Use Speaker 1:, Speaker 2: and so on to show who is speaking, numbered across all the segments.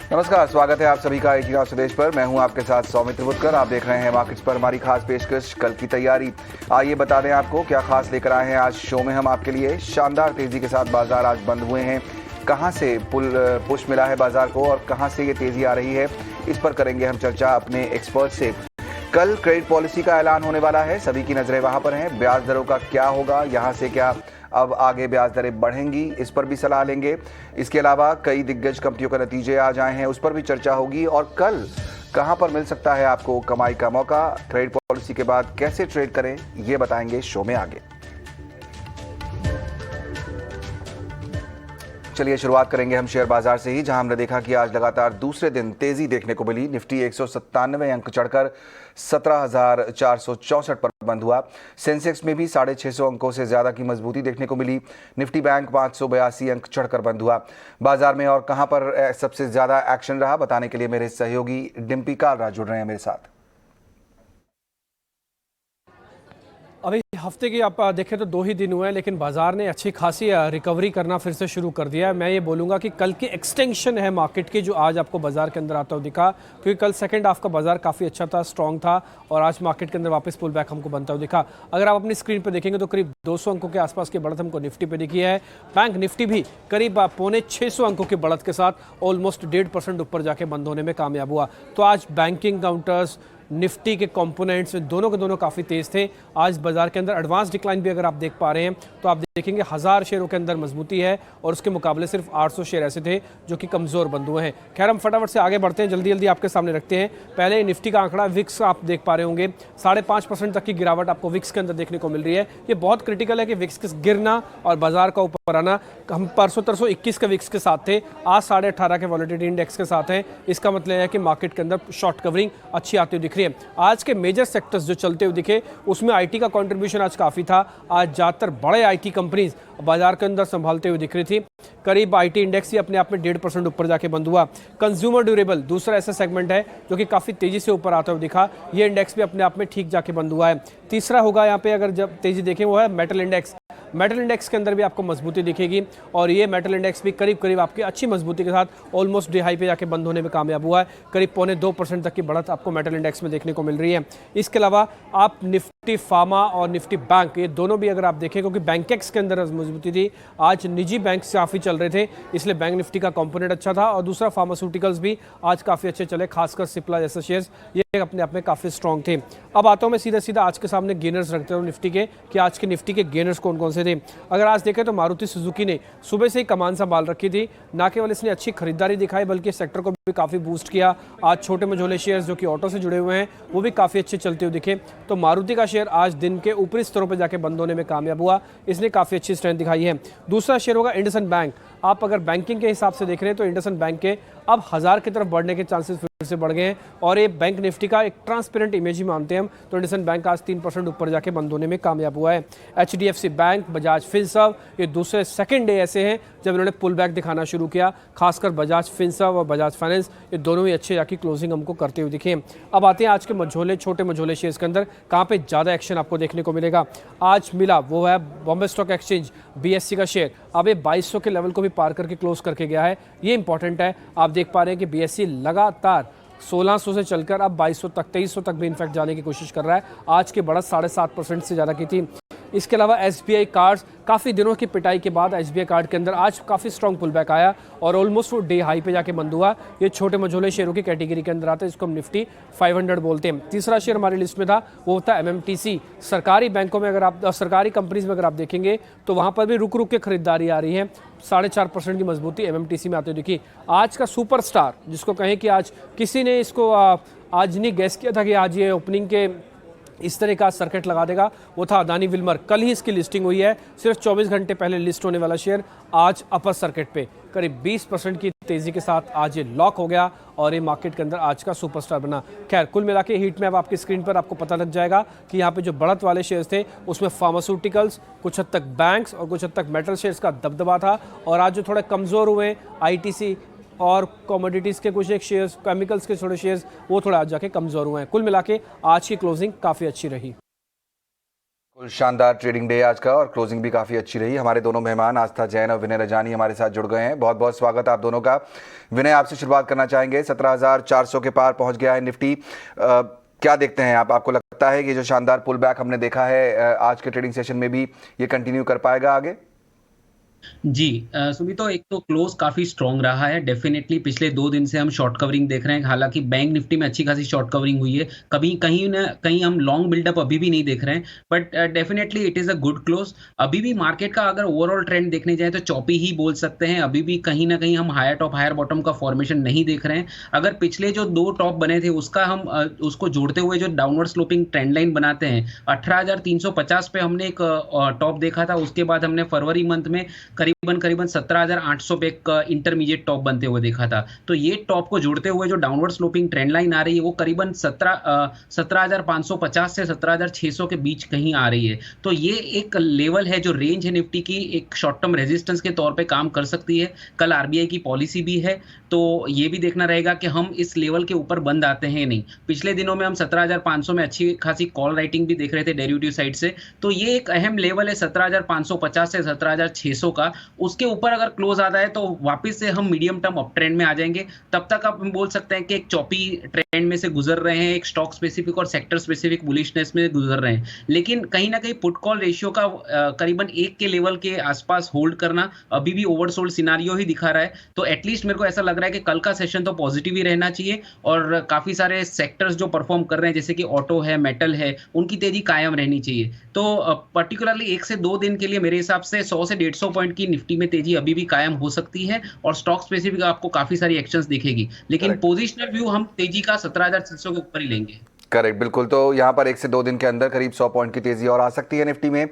Speaker 1: नमस्कार, स्वागत है आप सभी का एटीन स्वदेश पर। मैं हूं आपके साथ सौमित्र बुटकर। आप देख रहे हैं मार्केट्स पर हमारी खास पेशकश कल की तैयारी। आइए बता दें आपको क्या खास लेकर आए हैं आज शो में हम आपके लिए। शानदार तेजी के साथ बाजार आज बंद हुए हैं। कहां से पुश मिला है बाजार को और कहां से ये तेजी आ रही है, इस पर करेंगे हम चर्चा अपने एक्सपर्ट से। कल क्रेडिट पॉलिसी का ऐलान होने वाला है, सभी की नजरें वहां पर हैं। ब्याज दरों का क्या होगा, यहां से क्या अब आगे ब्याज दरें बढ़ेंगी, इस पर भी सलाह लेंगे। इसके अलावा कई दिग्गज कंपनियों के नतीजे आज आए हैं, उस पर भी चर्चा होगी। और कल कहां पर मिल सकता है आपको कमाई का मौका, क्रेडिट पॉलिसी के बाद कैसे ट्रेड करें, ये बताएंगे शो में आगे। चलिए शुरुआत करेंगे हम शेयर बाजार से ही, जहां हमने देखा कि आज लगातार दूसरे दिन तेजी देखने को मिली। निफ्टी 197 अंक चढ़कर 17,464 पर बंद हुआ। सेंसेक्स में भी 650 अंकों से ज्यादा की मजबूती देखने को मिली। निफ्टी बैंक 582 अंक चढ़कर बंद हुआ। बाजार में और कहां पर सबसे ज्यादा एक्शन रहा, बताने के लिए मेरे सहयोगी डिम्पी कालरा जुड़ रहे हैं मेरे साथ।
Speaker 2: अभी हफ्ते की आप देखें तो 2 ही दिन हुए हैं, लेकिन बाजार ने अच्छी खासी रिकवरी करना फिर से शुरू कर दिया है। मैं ये बोलूँगा कि कल की एक्सटेंशन है मार्केट की, जो आज आपको बाजार के अंदर आता हुआ दिखा, क्योंकि कल सेकंड हाफ का बाजार काफ़ी अच्छा था, स्ट्रॉन्ग था, और आज मार्केट के अंदर वापस पुल बैक हमको बनता हुआ दिखा। अगर आप अपनी स्क्रीन पर देखेंगे तो करीब 200 अंकों के आसपास की बढ़त हमको निफ्टी पर दिखी है। बैंक निफ्टी भी करीब 650 अंकों की बढ़त के साथ ऑलमोस्ट 1.5% ऊपर जाके बंद होने में कामयाब हुआ। तो आज बैंकिंग काउंटर्स, निफ्टी के कंपोनेंट्स में दोनों के दोनों काफ़ी तेज थे। आज बाजार के अंदर एडवांस डिक्लाइन भी अगर आप देख पा रहे हैं तो आप देखेंगे 1000 शेयरों के अंदर मजबूती है, और उसके मुकाबले सिर्फ 800 शेयर ऐसे थे जो कि कमज़ोर बंद हुए हैं। खैर, हम फटाफट से आगे बढ़ते हैं, जल्दी जल्दी आपके सामने रखते हैं। पहले निफ्टी का आंकड़ा विक्स आप देख पा रहे होंगे, 5.5% तक की गिरावट आपको विक्स के अंदर देखने को मिल रही है। ये बहुत क्रिटिकल है कि विक्स के गिरना और बाजार का ऊपर आना। हम परसों 21 के विक्स के साथ थे, आज 18.5 के वॉलेटिलिटी इंडेक्स के साथ हैं। इसका मतलब है कि मार्केट के अंदर शॉर्ट कवरिंग अच्छी आती हुई दिख रही है। आज के मेजर सेक्टर्स जो चलते हुए दिखे उसमें आईटी का कंट्रीब्यूशन आज काफ़ी था। आज ज़्यादातर बड़े आईटी कंपनीज बाजार के अंदर संभालते हुए दिख रही थी। करीब आईटी इंडेक्स ही अपने आप में 1.5% ऊपर जाके बंद हुआ। कंज्यूमर ड्यूरेबल दूसरा ऐसा सेगमेंट है जो कि काफ़ी तेजी से ऊपर आता हुआ दिखा, ये इंडेक्स भी अपने आप में ठीक जाके बंद हुआ है। तीसरा होगा यहाँ पे अगर जब तेजी देखें वो है मेटल इंडेक्स। मेटल इंडेक्स के अंदर भी आपको मजबूती दिखेगी, और ये मेटल इंडेक्स भी करीब करीब आपकी अच्छी मजबूती के साथ ऑलमोस्ट डे हाई पे जाके बंद होने में कामयाब हुआ है। करीब 0.25% तक की बढ़त आपको मेटल इंडेक्स में देखने को मिल रही है। इसके अलावा आप निफ्टी फार्मा और निफ्टी बैंक, ये दोनों भी अगर आप देखें, क्योंकि बैंकेक्स के अंदर मजबूती थी, आज निजी बैंक काफ़ी चल रहे थे, इसलिए बैंक निफ्टी का कंपोनेंट अच्छा था। और दूसरा फार्मास्यूटिकल्स भी आज काफ़ी अच्छे चले, खासकर सिप्ला जैसे शेयर्स ये अपने आप में काफ़ी स्ट्रॉन्ग थे। अब आता हूँ मैं सीधा सीधा आज के सामने गेनर्स रखते हूँ निफ्टी के, कि आज के निफ्टी के गेनर्स कौन कौन से थे। अगर आज देखें तो मारुति सुजुकी ने सुबह से ही कमान संभाल रखी थी। ना केवल इसने अच्छी खरीदारी दिखाई बल्कि सेक्टर को भी काफ़ी बूस्ट किया। आज छोटे मझोले शेयर्स जो कि ऑटो से जुड़े हुए हैं वो भी काफ़ी अच्छे चलते हुए दिखे। तो मारुति का शेयर आज दिन के ऊपरी स्तरों पर जाके बंद होने में कामयाब हुआ, इसने काफ़ी अच्छी स्ट्रेंथ दिखाई है। दूसरा शेयर होगा इंडसइंड बैंक। आप अगर बैंकिंग के हिसाब से देख रहे हैं तो इंडसइंड बैंक के अब 1000 की तरफ बढ़ने के चांसेस फिर से बढ़ गए हैं, और ये बैंक निफ्टी का एक ट्रांसपेरेंट इमेज ही मानते हैं हम। तो इंडसइंड बैंक आज 3% ऊपर जाके बंद होने में कामयाब हुआ है। एचडीएफसी बैंक, बजाज फिनसर्व, ये दूसरे सेकंड डे ऐसे हैं जब इन्होंने पुल बैक दिखाना शुरू किया। खासकर बजाज फिनसर्व और बजाज फाइनेंस, ये दोनों ही अच्छे जाके क्लोजिंग हमको करते हुए दिखे। अब आते हैं आज के मझोले छोटे मझोले शेयर्स के अंदर कहाँ पे ज़्यादा एक्शन आपको देखने को मिलेगा। आज मिला वो है बॉम्बे स्टॉक एक्सचेंज बीएससी का शेयर, अब ये 2200 के लेवल को भी पार करके क्लोज करके गया है, ये इंपॉर्टेंट है। आप देख पा रहे हैं कि बीएससी लगातार 1600 से चलकर अब 2200 तक, 2300 तक भी इनफैक्ट जाने की कोशिश कर रहा है। आज की बढ़त 7.5% से ज़्यादा की थी। इसके अलावा एसबीआई कार्ड्स, काफ़ी दिनों की पिटाई के बाद एसबीआई कार्ड के अंदर आज काफ़ी स्ट्रॉन्ग पुल बैक आया और ऑलमोस्ट वो डे हाई पे जाके बंद हुआ। ये छोटे मझोले शेयरों की कैटेगरी के अंदर आता है, इसको हम निफ्टी 500 बोलते हैं। तीसरा शेयर हमारी लिस्ट में था वो था एमएमटीसी। सरकारी बैंकों में अगर आप, सरकारी कंपनीज में अगर आप देखेंगे तो वहाँ पर भी रुक रुक के खरीदारी आ रही है। 4.5% की मजबूती एमएमटीसी में आती हुई दिखी। आज का सुपरस्टार जिसको कहें कि आज किसी ने इसको आज नहीं गैस किया था कि आज ये ओपनिंग के इस तरह का सर्किट लगा देगा, वो था अदानी विल्मर। कल ही इसकी लिस्टिंग हुई है, सिर्फ 24 घंटे पहले लिस्ट होने वाला शेयर आज अपर सर्किट पे करीब 20% की तेजी के साथ आज ये लॉक हो गया और ये मार्केट के अंदर आज का सुपरस्टार बना। खैर, कुल मिला के हीट मैप आपकी स्क्रीन पर आपको पता लग जाएगा कि यहाँ पे जो बढ़त वाले शेयर्स थे उसमें फार्मास्यूटिकल्स, कुछ हद तक बैंक्स और कुछ हद तक मेटल शेयर्स का दबदबा था। और आज जो थोड़े कमज़ोर हुए आईटीसी और कमोडिटीज़ के कुछ एक शेयर्स, केमिकल्स के थोड़े शेयर्स, वो थोड़ा आज जाके कमज़ोर हुए हैं। कुल मिला के आज की क्लोजिंग काफ़ी अच्छी रही।
Speaker 1: कुल शानदार ट्रेडिंग डे आज का और क्लोजिंग भी काफ़ी अच्छी रही। हमारे दोनों मेहमान आस्था जैन और विनय रजानी हमारे साथ जुड़ गए हैं। बहुत बहुत स्वागत आप दोनों का। विनय, आपसे शुरुआत करना चाहेंगे। 17,400 के पार पहुंच गया है निफ्टी। क्या देखते हैं आप? आपको लगता है कि जो शानदार पुल बैक हमने देखा है आज के ट्रेडिंग सेशन में भी ये कंटिन्यू कर पाएगा आगे?
Speaker 3: जी सुमितो, एक तो क्लोज काफी स्ट्रॉन्ग रहा है। डेफिनेटली पिछले 2 दिन से हम शॉर्ट कवरिंग देख रहे हैं। हालांकि बैंक निफ्टी में अच्छी खासी शॉर्ट कवरिंग हुई है। कभी कहीं ना कहीं हम लॉन्ग बिल्डअप अभी भी नहीं देख रहे हैं, but definitely it is a good close. अभी भी मार्केट का अगर ओवरऑल ट्रेंड देखने जाए तो चॉपी ही बोल सकते हैं। अभी भी कहीं ना कहीं हम हायर टॉप हायर बॉटम का फॉर्मेशन नहीं देख रहे हैं। अगर पिछले जो 2 टॉप बने थे उसका हम उसको जोड़ते हुए जो डाउनवर्ड स्लोपिंग ट्रेंड लाइन बनाते हैं, 18,350 पे हमने एक टॉप देखा था। उसके बाद हमने फरवरी मंथ में करीबन 17,800 पे एक इंटरमीडिएट टॉप बनते हुए देखा था। तो ये टॉप को जोड़ते हुए जो डाउनवर्ड स्लोपिंग ट्रेंड लाइन आ रही है वो करीबन 17,550 से 17,600 के बीच कहीं आ रही है। तो ये एक लेवल है, जो रेंज है निफ्टी की, एक शॉर्ट टर्म रेजिस्टेंस के तौर पे काम कर सकती है। कल आरबीआई की पॉलिसी भी है, तो ये भी देखना रहेगा कि हम इस लेवल के ऊपर बंद आते हैं नहीं। पिछले दिनों में हम 17,500 में अच्छी खासी कॉल राइटिंग भी देख रहे थे डेरिवेटिव साइड से। तो ये एक अहम लेवल है 17,550 से 17,600 का। उसके ऊपर अगर क्लोज आता है तो वापस से हम मीडियम टर्म अप ट्रेंड में आ जाएंगे। तब तक आप बोल सकते हैं कि एक चॉपी ट्रेंड में से गुजर रहे हैं, एक स्टॉक स्पेसिफिक और सेक्टर स्पेसिफिक बुलिशनेस में गुजर रहे हैं। लेकिन कहीं ना कहीं पुट कॉल रेशियो का करीबन 1 के लेवल के आसपास होल्ड करना अभी भी ओवरसोल्ड सिनारियो ही दिखा रहा है। तो एटलीस्ट मेरे को ऐसा लग रहा है कि कल का सेशन तो पॉजिटिव ही रहना चाहिए और काफी सारे सेक्टर्स जो परफॉर्म कर रहे हैं जैसे कि ऑटो है, मेटल है, उनकी तेजी कायम रहनी चाहिए। तो पर्टिकुलरली 1 से 2 दिन के लिए मेरे हिसाब से 100 से 150 पॉइंट की निफ्टी में तेजी अभी भी कायम हो सकती है और स्टॉक स्पेसिफिक आपको काफी सारी एक्शंस दिखेगी। लेकिन पोजिशनल व्यू हम तेजी का 17,600 के ऊपर ही लेंगे।
Speaker 1: करेक्ट, बिल्कुल। तो यहाँ पर 1 से 2 दिन के अंदर करीब 100 पॉइंट की तेजी और आ सकती है निफ्टी में,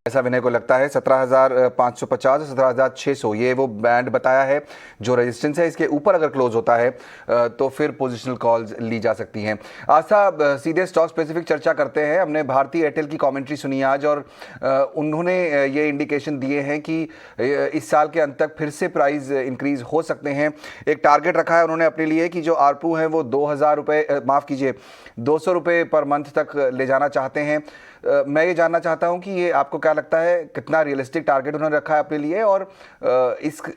Speaker 1: ऐसा विनय को लगता है। 17,550 से 17,600 ये वो बैंड बताया है जो रेजिस्टेंस है। इसके ऊपर अगर क्लोज होता है तो फिर पोजिशनल कॉल्स ली जा सकती हैं। आस्था, सीधे स्टॉक स्पेसिफिक चर्चा करते हैं। हमने भारतीय एयरटेल की कमेंट्री सुनी आज और उन्होंने ये इंडिकेशन दिए हैं कि इस साल के अंत तक फिर से प्राइस इंक्रीज हो सकते हैं। एक टारगेट रखा है उन्होंने अपने लिए कि जो आरपू है वो 2,000 रुपये, माफ़ कीजिए 200 रुपये पर मंथ तक ले जाना चाहते हैं। मैं ये जानना चाहता हूं कि ये आपको क्या लगता है, कितना रियलिस्टिक टारगेट उन्होंने रखा है अपने लिए और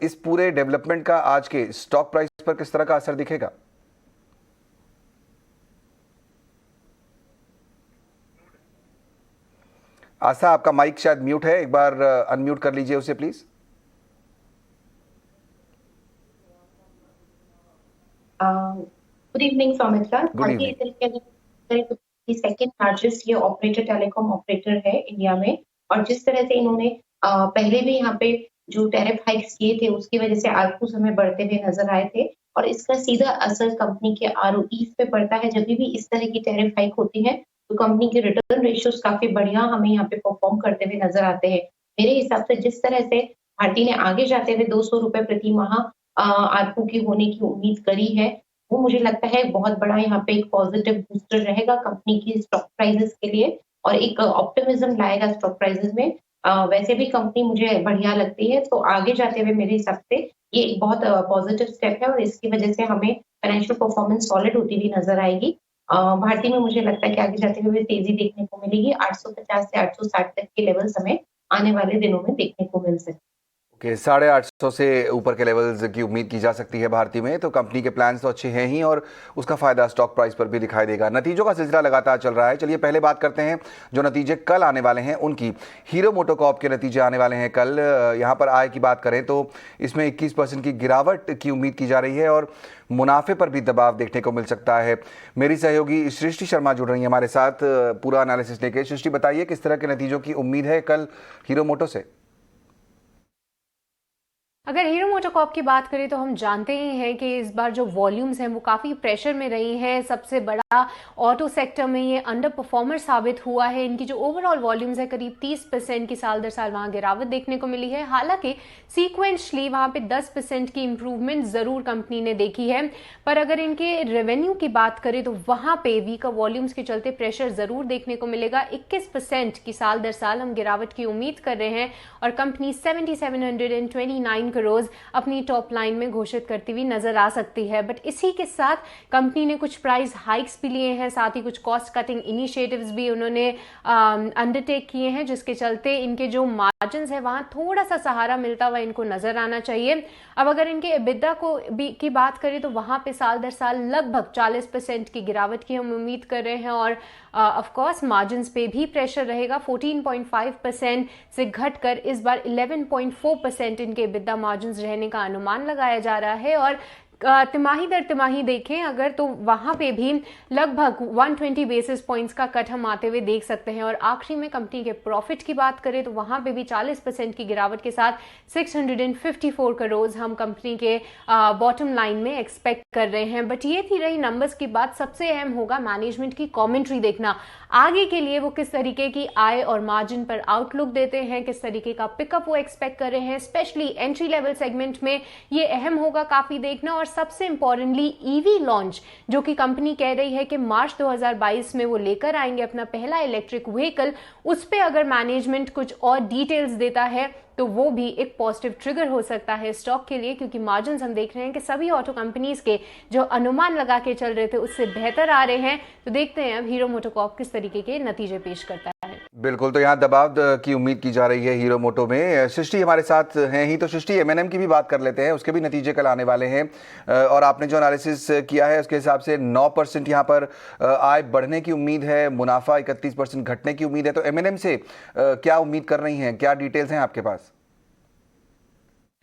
Speaker 1: इस पूरे डेवलपमेंट का आज के स्टॉक प्राइस पर किस तरह का असर दिखेगा? आशा, आपका माइक शायद म्यूट है, एक बार अनम्यूट कर लीजिए उसे प्लीज।
Speaker 4: Good evening Soumitra. भारतीय एयरटेल के अगर सेकेंड लार्जेस्ट ये ऑपरेटर, टेलीकॉम ऑपरेटर है इंडिया में, और जिस तरह से इन्होंने पहले भी यहाँ पे जो टैरिफ हाइक्स किए थे उसकी वजह से आरपू हमें बढ़ते हुए नजर आए थे और इसका सीधा असर कंपनी के आरओई पे पड़ता है। जब भी इस तरह की टैरिफ हाइक होती है तो कंपनी के रिटर्न रेशियोज काफी बढ़िया हमें यहाँ पे परफॉर्म करते हुए नजर आते हैं। मेरे हिसाब से जिस तरह से भारती ने आगे जाते हुए 200 रुपए प्रति माह आरपू की होने की उम्मीद करी है, वो मुझे लगता है बहुत बड़ा यहाँ पे एक पॉजिटिव बूस्टर रहेगा कंपनी की स्टॉक प्राइसेस के लिए और एक ऑप्टिमिज्म लाएगा स्टॉक प्राइसेस में। वैसे भी कंपनी मुझे बढ़िया लगती है, तो आगे जाते हुए मेरे हिसाब से ये एक बहुत पॉजिटिव स्टेप है और इसकी वजह से हमें फाइनेंशियल परफॉर्मेंस सॉलिड होती हुई नजर आएगी। भारती में मुझे लगता है कि आगे जाते हुए तेजी देखने को मिलेगी। 850 से 860 तक के लेवल्स हमें आने वाले दिनों में देखने को मिल सकते हैं।
Speaker 1: कि 850 से ऊपर के लेवल्स की उम्मीद की जा सकती है भारती में। तो कंपनी के प्लान्स तो अच्छे हैं ही और उसका फायदा स्टॉक प्राइस पर भी दिखाई देगा। नतीजों का सिलसिला लगातार चल रहा है। चलिए पहले बात करते हैं जो नतीजे कल आने वाले हैं उनकी। हीरो मोटोकॉर्प के नतीजे आने वाले हैं कल। यहाँ पर आय की बात करें तो इसमें 21% की गिरावट की उम्मीद की जा रही है और मुनाफे पर भी दबाव देखने को मिल सकता है। मेरी सहयोगी सृष्टि शर्मा जुड़ रही है हमारे साथ पूरा एनालिसिस लेके। सृष्टि, बताइए किस तरह के नतीजों की उम्मीद है कल हीरो मोटो से?
Speaker 5: अगर हीरो मोटोकॉर्प की बात करें तो हम जानते ही हैं कि इस बार जो वॉल्यूम्स हैं वो काफ़ी प्रेशर में रही हैं। सबसे बड़ा ऑटो सेक्टर में ये अंडर परफॉर्मर साबित हुआ है। इनकी जो ओवरऑल वॉल्यूम्स है करीब 30% की साल दर साल वहाँ गिरावट देखने को मिली है। हालांकि सीक्वेंशली वहाँ पे 10% की इम्प्रूवमेंट ज़रूर कंपनी ने देखी है, पर अगर इनके रेवेन्यू की बात करें तो वहाँ पे वीकर वॉल्यूम्स के चलते प्रेशर ज़रूर देखने को मिलेगा। 21% की साल दर साल हम गिरावट की उम्मीद कर रहे हैं और कंपनी 7729 करोड़ अपनी टॉप लाइन में घोषित करती हुई नजर आ सकती है। बट इसी के साथ कंपनी ने कुछ प्राइस हाइक्स भी लिए हैं, साथ ही कुछ कॉस्ट कटिंग इनिशिएटिव्स भी उन्होंने अंडरटेक किए हैं, जिसके चलते इनके जो मार्जिन्स है वहां थोड़ा सा सहारा मिलता हुआ इनको नजर आना चाहिए। अब अगर इनके एबिटा की बात करें तो वहां पे साल दर साल लगभग 40% की गिरावट की हम उम्मीद कर रहे हैं और ऑफ कोर्स मार्जिन्स पे भी प्रेशर रहेगा। 14.5% से घटकर इस बार 11.4% इनके एबिटा मार्जिन्स रहने का अनुमान लगाया जा रहा है। और तिमाही दर तिमाही देखें अगर तो वहां पे भी लगभग 120 बेसिस पॉइंट्स का कट हम आते हुए देख सकते हैं। और आखिरी में कंपनी के प्रॉफिट की बात करें तो वहां पे भी 40% की गिरावट के साथ 654 करोड़ हम कंपनी के बॉटम लाइन में एक्सपेक्ट कर रहे हैं। बट ये थी रही नंबर्स की बात। सबसे अहम होगा मैनेजमेंट की कॉमेंट्री देखना, आगे के लिए वो किस तरीके की आय और मार्जिन पर आउटलुक देते हैं, किस तरीके का पिकअप वो एक्सपेक्ट कर रहे हैं। स्पेशली एंट्री लेवल सेगमेंट में ये अहम होगा काफी देखना। और सबसे इंपॉर्टेंटली ईवी लॉन्च जो कि कंपनी कह रही है कि मार्च 2022 में वो लेकर आएंगे अपना पहला इलेक्ट्रिक व्हीकल, उस पे अगर मैनेजमेंट कुछ और डिटेल्स देता है तो वो भी एक पॉजिटिव ट्रिगर हो सकता है स्टॉक के लिए, क्योंकि मार्जिन्स हम देख रहे हैं कि सभी ऑटो कंपनीज के जो अनुमान लगा के चल रहे थे उससे बेहतर आ रहे हैं। तो देखते हैं अब हीरो मोटोकॉर्प किस तरीके के नतीजे पेश करता है।
Speaker 1: बिल्कुल, तो यहाँ दबाव की उम्मीद की जा रही है हीरो मोटो में। सृष्टि हमारे साथ हैं ही, तो सृष्टि एमएनएम की भी बात कर लेते हैं, उसके भी नतीजे कल आने वाले हैं और आपने जो एनालिसिस किया है उसके हिसाब से 9% यहाँ पर आय बढ़ने की उम्मीद है, मुनाफा 31% घटने की उम्मीद है। तो एमएनएम से क्या उम्मीद कर रही हैं, क्या डिटेल्स हैं आपके पास?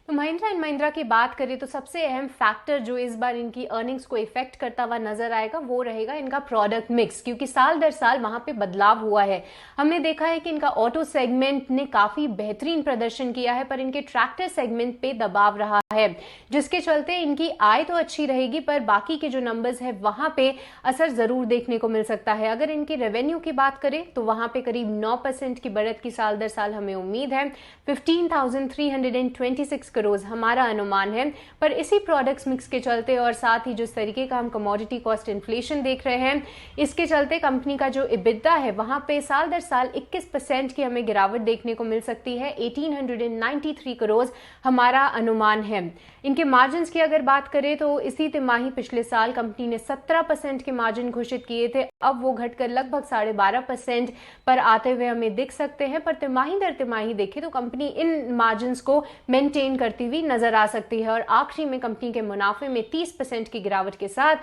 Speaker 5: तो महिंद्रा एंड महिंद्रा की बात करें तो सबसे अहम फैक्टर जो इस बार इनकी अर्निंग्स को इफेक्ट करता हुआ नजर आएगा वो रहेगा इनका प्रोडक्ट मिक्स, क्योंकि साल दर साल वहां पे बदलाव हुआ है। हमने देखा है कि इनका ऑटो सेगमेंट ने काफी बेहतरीन प्रदर्शन किया है, पर इनके ट्रैक्टर सेगमेंट पे दबाव रहा है, जिसके चलते इनकी आय तो अच्छी रहेगी पर बाकी के जो नंबर्स है वहां पे असर जरूर देखने को मिल सकता है। अगर इनकी रेवेन्यू की बात करें तो वहां पे करीब 9% की बढ़त की साल दर साल हमें उम्मीद है। 15,326 करोड़ हमारा अनुमान है। पर इसी प्रोडक्ट्स मिक्स के चलते और साथ ही जिस तरीके का हम कमोडिटी कॉस्ट इन्फ्लेशन देख रहे हैं, इसके चलते कंपनी का जो EBITDA है वहां पे साल दर साल 21% की हमें गिरावट देखने को मिल सकती है। 1893 करोड़ हमारा अनुमान है। इनके मार्जिन्स की अगर बात करें तो इसी तिमाही पिछले साल कंपनी ने 17% के मार्जिन घोषित किए थे, अब वो घटकर लगभग 12.5% पर आते हुए हमें दिख सकते हैं। पर तिमाही दर तिमाही देखें तो कंपनी इन मार्जिन्स को मेंटेन करती हुई नजर आ सकती है। और आखिरी में कंपनी के मुनाफे में 30% की गिरावट के साथ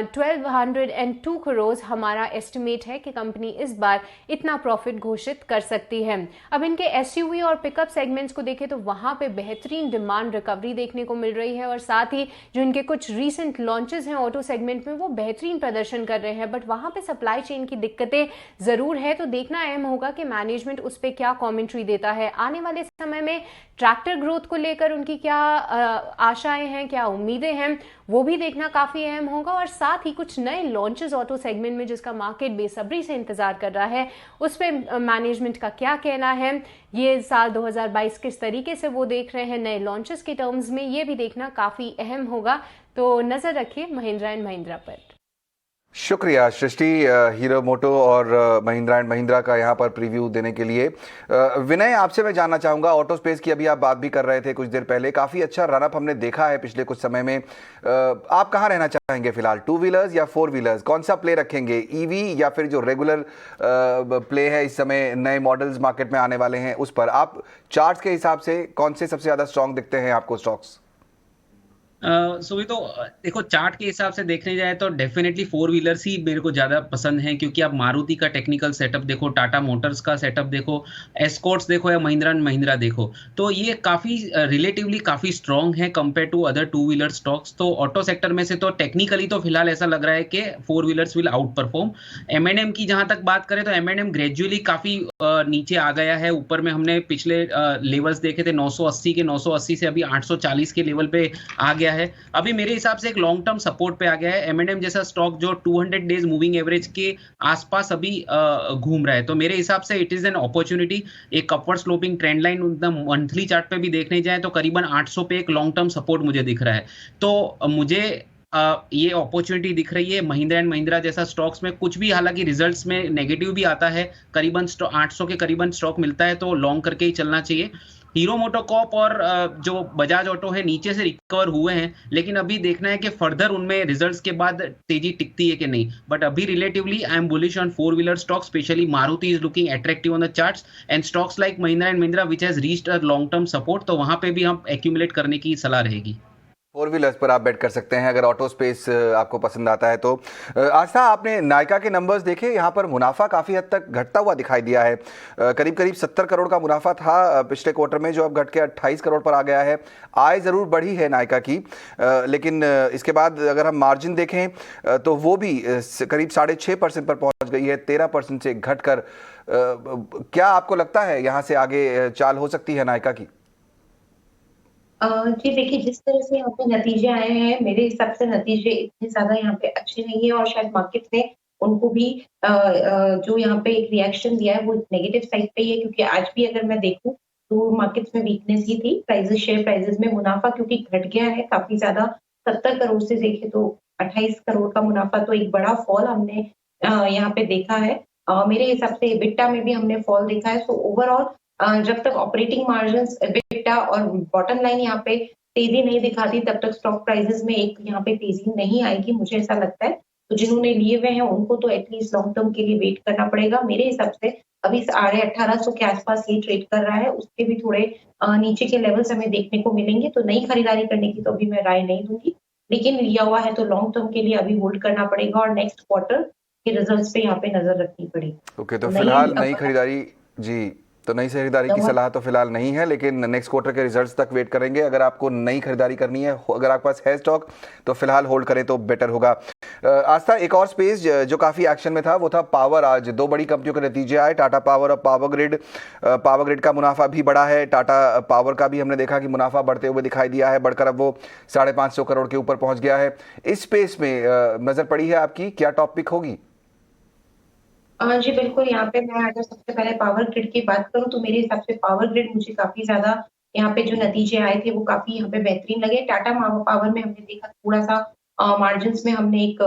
Speaker 5: 1202 करोड़ हमारा एस्टिमेट है कि कंपनी इस बार इतना प्रॉफिट घोषित कर सकती है। अब इनके एसयूवी और पिकअप सेगमेंट्स को देखें तो वहां पे बेहतरीन डिमांड रिकवरी देखने को मिल रही है और साथ ही जो इनके कुछ रीसेंट लॉन्चेस हैं ऑटो सेगमेंट में वो बेहतरीन प्रदर्शन कर रहे हैं। बट वहां पे सप्लाई चेन की दिक्कतें जरूर है, तो देखना अहम होगा कि मैनेजमेंट उस पर क्या कॉमेंट्री देता है। आने वाले समय में ट्रैक्टर ग्रोथ को लेकर उनकी क्या आशाएं हैं, क्या उम्मीदें हैं, वो भी देखना काफी अहम होगा। और साथ ही कुछ नए लॉन्चेस ऑटो सेगमेंट में जिसका मार्केट बेसब्री से इंतजार कर रहा है, उस पर मैनेजमेंट का क्या कहना है, ये साल 2022 किस तरीके से वो देख रहे हैं नए लॉन्चेस के टर्म्स में, ये भी देखना काफी अहम होगा। तो नजर रखिए महिंद्रा एंड महिंद्रा पर।
Speaker 1: शुक्रिया सृष्टि, हीरो मोटो और महिंद्रा एंड महिंद्रा का यहाँ पर प्रीव्यू देने के लिए। विनय, आपसे मैं जानना चाहूँगा, ऑटो स्पेस की अभी आप बात भी कर रहे थे कुछ देर पहले, काफ़ी अच्छा रनअप हमने देखा है पिछले कुछ समय में। आप कहाँ रहना चाहेंगे फिलहाल, 2 व्हीलर्स या 4 व्हीलर्स, कौन सा प्ले रखेंगे, ईवी या फिर जो रेगुलर प्ले है इस समय नए मॉडल्स मार्केट में आने वाले हैं उस पर? आप चार्ट्स के हिसाब से कौन से सबसे ज़्यादा स्ट्रॉन्ग दिखते हैं आपको स्टॉक्स?
Speaker 3: सुबह तो देखो चार्ट के हिसाब से देखने जाए तो डेफिनेटली 4 व्हीलर्स ही मेरे को ज़्यादा पसंद हैं, क्योंकि आप मारुति का टेक्निकल सेटअप देखो, टाटा मोटर्स का सेटअप देखो, एस्कॉर्ट्स देखो या महिंद्रा एंड महिंद्रा देखो, तो ये काफ़ी रिलेटिवली काफ़ी स्ट्रॉन्ग है compare to other 2 wheeler stocks. तो ऑटो सेक्टर में से तो टेक्निकली तो फिलहाल ऐसा लग रहा है कि 4 wheelers will outperform. M N M की जहां तक बात करें तो एमएनएम ग्रेजुअली काफ़ी नीचे आ गया है। ऊपर में हमने पिछले लेवल्स देखे थे 980 के, 980 से अभी 840 के लेवल पे आ गया है। अभी मेरे हिसाब से एक लॉन्ग टर्म सपोर्ट पे आ गया है। एमएनएम जैसा स्टॉक जो 200 डेज मूविंग एवरेज के आसपास अभी घूम रहा है, तो मेरे हिसाब से इट इज एन अपॉर्चुनिटी। एक upward sloping trend line monthly chart पे भी देखने जाए तो करीबन 800 पे एक लॉन्ग टर्म सपोर्ट मुझे दिख रहा है। तो मुझे ये अपॉर्चुनिटी दिख रही है महिंद्रा एंड महिंद्रा जैसा स्टॉक्स में। कुछ भी हालांकि रिजल्ट्स में नेगेटिव भी आता है, करीबन 800 के करीबन स्टॉक मिलता है तो लॉन्ग करके ही चलना चाहिए। हीरो मोटोकॉर्प और जो बजाज ऑटो है नीचे से रिकवर हुए हैं, लेकिन अभी देखना है कि फर्दर उनमें रिजल्ट्स के बाद तेजी टिकती है कि नहीं। बट अभी relatively I am bullish on four wheeler stock, specially Maruti is looking attractive on the charts and stocks like Mahindra and Mahindra which has reached a long term support, तो वहां पे भी हम एक्यूमुलेट करने की सलाह रहेगी।
Speaker 1: फोर व्हीलर्स पर आप बेट कर सकते हैं अगर ऑटो स्पेस आपको पसंद आता है तो। आस्था, आपने नायका के नंबर्स देखे, यहाँ पर मुनाफा काफ़ी हद तक घटता हुआ दिखाई दिया है। करीब करीब 70 करोड़ का मुनाफा था पिछले क्वार्टर में, जो अब घट के 28 करोड़ पर आ गया है। आय ज़रूर बढ़ी है नायका की, लेकिन इसके बाद अगर हम मार्जिन देखें तो वो भी करीब 6.5% पर पहुँच गई है, 13% से घट कर। क्या आपको लगता है यहाँ से आगे चाल हो सकती है नायका की?
Speaker 4: जी देखिए, जिस तरह से यहाँ पे नतीजे आए हैं, मेरे हिसाब से नतीजे इतने ज़्यादा यहाँ पे अच्छे नहीं है और शायद मार्केट ने उनको भी जो यहाँ पे एक रिएक्शन दिया है वो नेगेटिव साइड पे ही है, क्योंकि आज भी अगर मैं देखूँ तो मार्केट्स में वीकनेस ही थी। शेयर प्राइसेस में मुनाफा क्योंकि घट गया है काफ़ी ज़्यादा, 70 करोड़ से देखें तो 28 करोड़ का मुनाफा, तो एक बड़ा फॉल हमने यहाँ पे देखा है। मेरे हिसाब से एबिटा में भी हमने फॉल देखा है। सो ओवरऑल जब तक ऑपरेटिंग मार्जिन्स, एबिटा और बॉटम लाइन यहाँ पे तेजी नहीं दिखाती, तब तक स्टॉक प्राइसेस में एक यहाँ पे तेजी नहीं आएगी, मुझे ऐसा लगता है। तो जिन्होंने लिए हुए हैं उनको तो एटलीस्ट लॉन्ग टर्म के लिए वेट करना पड़ेगा। मेरे हिसाब से अभी 1850 के आसपास ये ट्रेड कर रहा है, उसके भी थोड़े नीचे के लेवल्स हमें देखने को मिलेंगे। तो नई खरीदारी करने की तो अभी मैं राय नहीं दूंगी, लेकिन लिया हुआ है तो लॉन्ग टर्म के लिए अभी होल्ड करना पड़ेगा और नेक्स्ट क्वार्टर के रिजल्ट्स पे यहाँ पे नजर रखनी पड़ेगी।
Speaker 1: ओके, तो फिलहाल नई खरीदारी, जी, तो नई खरीदारी की सलाह तो फिलहाल नहीं है, लेकिन नेक्स्ट क्वार्टर के रिजल्ट्स तक वेट करेंगे। अगर आपको नई खरीदारी करनी है, अगर आपके पास है स्टॉक, तो फिलहाल होल्ड करें तो बेटर होगा। आस्था, एक और स्पेस जो काफ़ी एक्शन में था वो था पावर। आज दो बड़ी कंपनियों के नतीजे आए, टाटा पावर और पावर ग्रिड। पावर ग्रिड का मुनाफा भी बढ़ा है, टाटा पावर का भी हमने देखा कि मुनाफा बढ़ते हुए दिखाई दिया है, बढ़कर अब वो 550 करोड़ के ऊपर पहुँच गया है। इस स्पेस में नज़र पड़ी है आपकी, क्या टॉप पिक होगी?
Speaker 4: जी बिल्कुल, यहाँ पे मैं अगर सबसे पहले पावर ग्रिड की बात करूँ तो मेरे हिसाब से पावर ग्रिड मुझे काफ़ी ज़्यादा यहाँ पे जो नतीजे आए थे वो काफ़ी यहाँ पे बेहतरीन लगे। टाटा पावर में हमने देखा थोड़ा-सा मार्जिन्स में हमने एक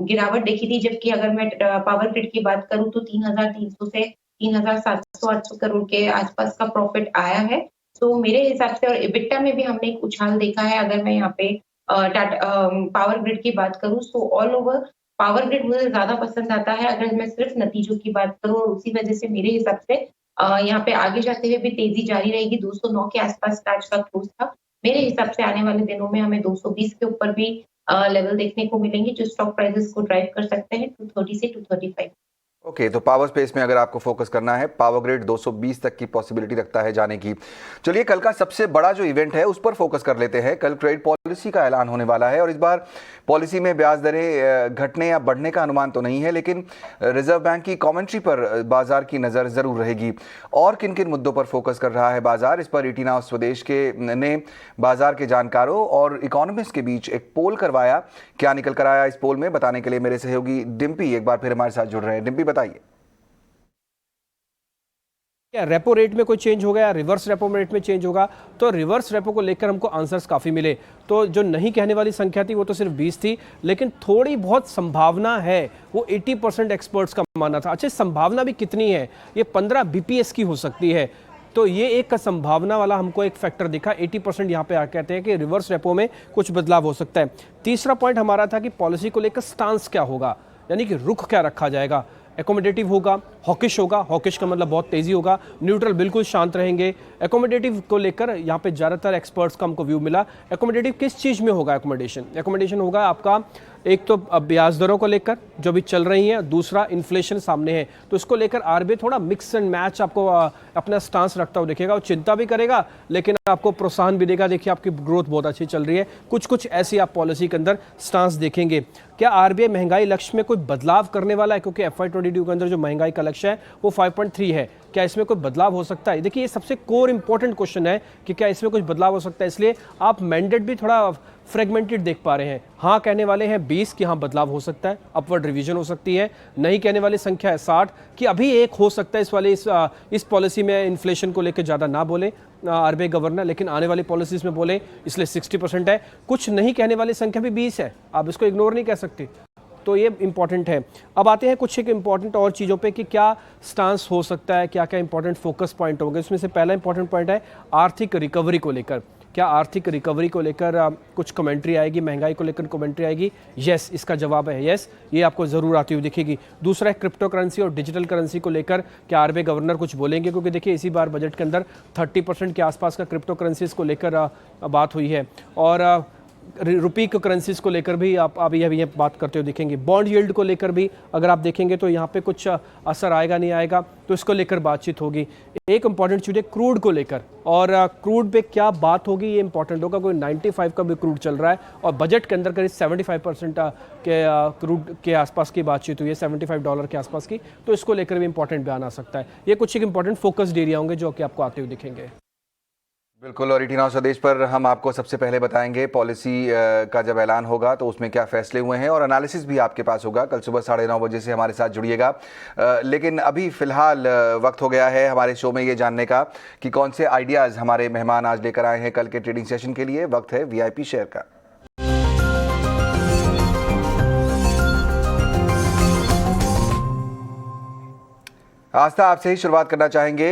Speaker 4: गिरावट देखी थी, जबकि अगर मैं पावर ग्रिड की बात करूँ तो 3,300 से 3,700-800 करोड़ के आसपास का प्रॉफिट आया है। तो मेरे हिसाब से और एबिटा में भी हमने एक उछाल देखा है। अगर मैं यहाँ पे पावर ग्रिड की बात करूँ तो ऑल ओवर पावर ग्रिड मुझे ज़्यादा पसंद आता है, अगर मैं सिर्फ नतीजों की बात करूँ, और उसी वजह से मेरे हिसाब से यहाँ पे आगे जाते हुए भी तेजी जारी रहेगी। 209 के आसपास आज का क्लोज था। मेरे हिसाब से आने वाले दिनों में हमें 220 के ऊपर भी लेवल देखने को मिलेंगे, जो स्टॉक प्राइसेस को ड्राइव कर सकते हैं 230 से 235।
Speaker 1: ओके, तो पावर स्पेस में अगर आपको फोकस करना है, पावर ग्रिड 220 तक की पॉसिबिलिटी रखता है जाने की। चलिए, कल का सबसे बड़ा जो इवेंट है उस पर फोकस कर लेते हैं। कल क्रेडिट पॉलिसी का ऐलान होने वाला है और इस बार पॉलिसी में ब्याज दरें घटने या बढ़ने का अनुमान तो नहीं है, लेकिन रिजर्व बैंक की कमेंट्री पर बाजार की नज़र ज़रूर रहेगी। और किन किन मुद्दों पर फोकस कर रहा है बाजार, इस पर ईटी नाउ स्वदेश ने बाजार के जानकारों और इकोनॉमिस्ट के बीच एक पोल करवाया। क्या निकल कर आया इस पोल में, बताने के लिए मेरे सहयोगी डिम्पी एक बार फिर हमारे साथ जुड़ रहे हैं। डिम्पी, बताइए।
Speaker 2: क्या रेपो रेट में कोई चेंज होगा या रिवर्स रेपो रेट में चेंज होगा? तो रिवर्स रेपो को लेकर हमको आंसर्स काफ़ी मिले। तो जो नहीं कहने वाली संख्या थी वो तो सिर्फ 20 थी, लेकिन थोड़ी बहुत संभावना है, वो 80% एक्सपर्ट्स का मानना था। अच्छा, संभावना भी कितनी है? ये 15 बीपीएस की हो सकती है। तो ये एक संभावना वाला हमको एक फैक्टर दिखा। 80% यहाँ पे आ कहते हैं कि रिवर्स रेपो में कुछ बदलाव हो सकता है। तीसरा पॉइंट हमारा था कि पॉलिसी को लेकर स्टांस क्या होगा, यानी कि रुख क्या रखा जाएगा। एकोमोडेटिव होगा, हॉकिश होगा, हॉकिश का मतलब बहुत तेज़ी होगा, न्यूट्रल बिल्कुल शांत रहेंगे। एकोमोडेटिव को लेकर यहाँ पे ज़्यादातर एक्सपर्ट्स का हमको व्यू मिला। एकोमोडेटिव किस चीज़ में होगा? एकोमोडेशन होगा आपका, एक तो ब्याज दरों को लेकर जो भी चल रही है, दूसरा इन्फ्लेशन सामने है, तो इसको लेकर आरबीआई थोड़ा मिक्स एंड मैच आपको अपना स्टांस रखता हुआ दिखेगा। वो चिंता भी करेगा लेकिन आपको प्रोत्साहन भी देगा। देखिए, आपकी ग्रोथ बहुत अच्छी चल रही है, कुछ ऐसी आप पॉलिसी के अंदर स्टांस देखेंगे। क्या आरबीआई महंगाई लक्ष्य में कोई बदलाव करने वाला है? क्योंकि FY22 के अंदर जो महंगाई का लक्ष्य है वो 5.3 है। क्या इसमें कोई बदलाव हो सकता है? देखिए, ये सबसे कोर इंपॉर्टेंट क्वेश्चन है कि क्या इसमें कुछ बदलाव हो सकता है। इसलिए आप मैंडेट भी थोड़ा फ्रेगमेंटेड देख पा रहे हैं। हाँ कहने वाले हैं 20 कि हाँ बदलाव हो सकता है, अपवर्ड रिवीजन हो सकती है। नहीं कहने वाली संख्या है 60 कि अभी एक हो सकता है इस पॉलिसी में इन्फ्लेशन को लेकर ज़्यादा ना बोले आरबीआई गवर्नर, लेकिन आने वाली पॉलिसीज में बोले, इसलिए 60% है। कुछ नहीं कहने वाली संख्या भी 20 है, आप इसको इग्नोर नहीं कह सकते। तो ये इंपॉर्टेंट है। अब आते हैं कुछ एक इंपॉर्टेंट और चीज़ों पे कि क्या स्टांस हो सकता है, क्या क्या इंपॉर्टेंट फोकस पॉइंट होंगे। इसमें से पहला इंपॉर्टेंट पॉइंट है आर्थिक रिकवरी को लेकर। क्या आर्थिक रिकवरी को लेकर कुछ कमेंट्री आएगी, महंगाई को लेकर कमेंट्री आएगी? यस, इसका जवाब है यस, ये आपको ज़रूर आती हुई दिखेगी। दूसरा है क्रिप्टो करेंसी और डिजिटल करेंसी को लेकर क्या आरबीआई गवर्नर कुछ बोलेंगे, क्योंकि देखिए इसी बार बजट के अंदर 30% के आसपास का क्रिप्टो करेंसीज को लेकर बात हुई है, और रुपी को करेंसीज को लेकर भी आप अभी अभी बात करते हुए दिखेंगे। बॉन्ड यील्ड को लेकर भी अगर आप देखेंगे तो यहाँ पे कुछ असर आएगा नहीं आएगा, तो इसको लेकर बातचीत होगी। एक इंपॉर्टेंट चीज़ है क्रूड को लेकर, और क्रूड पे क्या बात होगी ये इंपॉर्टेंट होगा। कोई 95 का भी क्रूड चल रहा है और बजट के अंदर करीब 75% के क्रूड के आसपास की बातचीत हुई है, $75 के आसपास की, तो इसको लेकर भी इंपॉर्टेंट बयान आ सकता है। ये कुछ एक इंपॉर्टेंट फोकस्ड एरिया होंगे जो कि आपको आते हुए दिखेंगे।
Speaker 1: बिल्कुल, और ईटी नाउ स्वदेश पर हम आपको सबसे पहले बताएंगे पॉलिसी का जब ऐलान होगा तो उसमें क्या फैसले हुए हैं, और एनालिसिस भी आपके पास होगा। कल सुबह 9:30 बजे से हमारे साथ जुड़िएगा। लेकिन अभी फ़िलहाल वक्त हो गया है हमारे शो में ये जानने का कि कौन से आइडियाज़ हमारे मेहमान आज लेकर आए हैं कल के ट्रेडिंग सेशन के लिए। वक्त है VIP शेयर का। आस्था, आपसे ही शुरुआत करना चाहेंगे।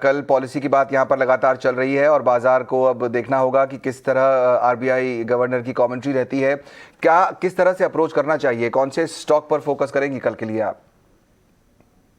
Speaker 1: कल पॉलिसी की बात यहाँ पर लगातार चल रही है और बाजार को अब देखना होगा कि किस तरह आरबीआई गवर्नर की कमेंट्री रहती है। क्या किस तरह से अप्रोच करना चाहिए, कौन से स्टॉक पर फोकस करेंगी कल के लिए आप?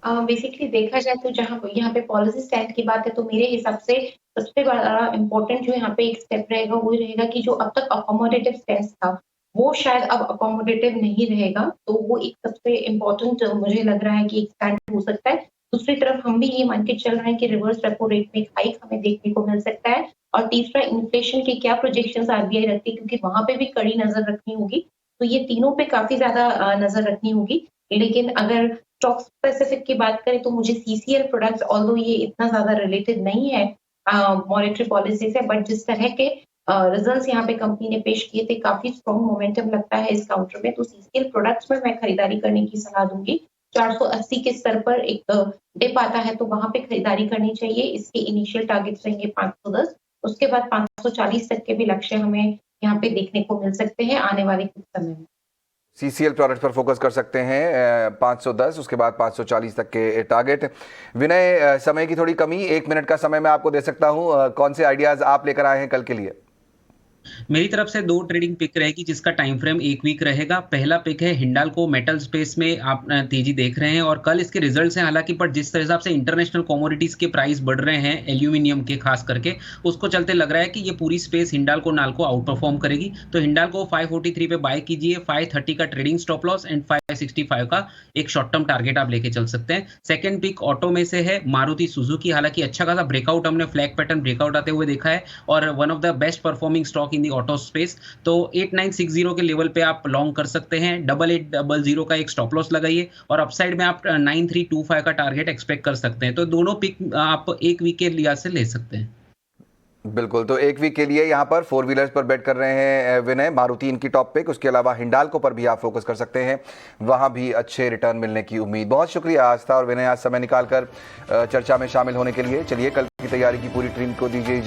Speaker 4: बेसिकली देखा जाए तो जहाँ यहाँ पे पॉलिसी स्टैंड की बात है तो मेरे हिसाब से सबसे बड़ा इम्पोर्टेंट जो यहाँ पे एक स्टेप रहेगा वो रहेगा कि जो अब तक अकोमोडेटिव स्टैंड था वो शायद अब अकोमोडेटिव नहीं रहेगा, तो वो एक सबसे इम्पोर्टेंट मुझे लग रहा है कि एक स्टैंड हो सकता है। दूसरी तरफ हम भी ये मान के चल रहे हैं कि रिवर्स रेपो रेट में एक हाइक हमें देखने को मिल सकता है। और तीसरा, इन्फ्लेशन की क्या प्रोजेक्शंस आरबीआई रखती है, क्योंकि वहां पे भी कड़ी नजर रखनी होगी, तो ये तीनों पे काफी ज्यादा नजर रखनी होगी। लेकिन अगर स्टॉक स्पेसिफिक की बात करें तो मुझे सीसीएल प्रोडक्ट्स, ऑल्दो ये इतना ज्यादा रिलेटेड नहीं है मॉनेटरी पॉलिसी से, बट जिस तरह के रिजल्ट्स यहाँ पे कंपनी ने पेश किए थे, काफी स्ट्रॉन्ग मोमेंटम लगता है इस काउंटर में, तो सीसीएल प्रोडक्ट्स में मैं खरीदारी करने की सलाह दूंगी। 480 के स्तर पर एक डिप आता है तो वहां पे खरीदारी करनी चाहिए। इसके इनिशियल टारगेट्स रहेंगे 510, उसके बाद 540 तक के भी लक्ष्य हमें यहाँ पे देखने को मिल सकते हैं आने वाले कुछ समय में।
Speaker 1: सीसीएल प्रोडक्ट्स पर फोकस कर सकते हैं 510, उसके बाद 540 तक के टारगेट। विनय, समय की थोड़ी कमी, 1 मिनट का समय मैं आपको दे सकता हूं। कौन से आइडियाज आप लेकर आए हैं कल के लिए?
Speaker 3: मेरी तरफ से 2 ट्रेडिंग पिक रहेगी जिसका टाइम फ्रेम 1 वीक रहेगा। पहला पिक है हिंडाल्को, मेटल स्पेस में आप तेजी देख रहे हैं और कल इसके रिजल्ट्स हैं हालांकि, पर जिस हिसाब से इंटरनेशनल कमोडिटीज के प्राइस बढ़ रहे हैं एल्यूमिनियम के खास करके, उसको चलते लग रहा है कि ये पूरी space Hindalco NALCO out perform करेगी। तो हिंडाल्को 543 पे बाय कीजिए, 530 का ट्रेडिंग स्टॉप लॉस एंड 565 का एक शॉर्ट टर्म टारगेट आप लेके चल सकते हैं। सेकंड पिक ऑटो में से है मारुति सुजुकी, हालांकि अच्छा खासा ब्रेकआउट हमने फ्लैग पैटर्न ब्रेकआउट आते हुए देखा है और one of the best performing stock in the auto space. तो 8960 के लेवल पे आप लॉन्ग कर सकते हैं। 8800 का एक स्टॉप लॉस लगाइए और अपसाइड में आप 9325 का टारगेट एक्सपेक्ट कर सकते हैं। तो दोनों पिक आप 1 वीक के लिहाज से ले सकते हैं।
Speaker 1: बिल्कुल, तो 1 वीक के लिए यहाँ पर 4 व्हीलर्स पर बेट कर रहे हैं विनय। मारुति इनकी टॉप पिक, उसके अलावा हिंडाल्को पर भी आप फोकस कर सकते हैं, वहाँ भी अच्छे रिटर्न मिलने की उम्मीद। बहुत शुक्रिया आस्था और विनय आज समय निकालकर चर्चा में शामिल होने के लिए। चलिए, कल की तैयारी की पूरी टीम को दीजिए।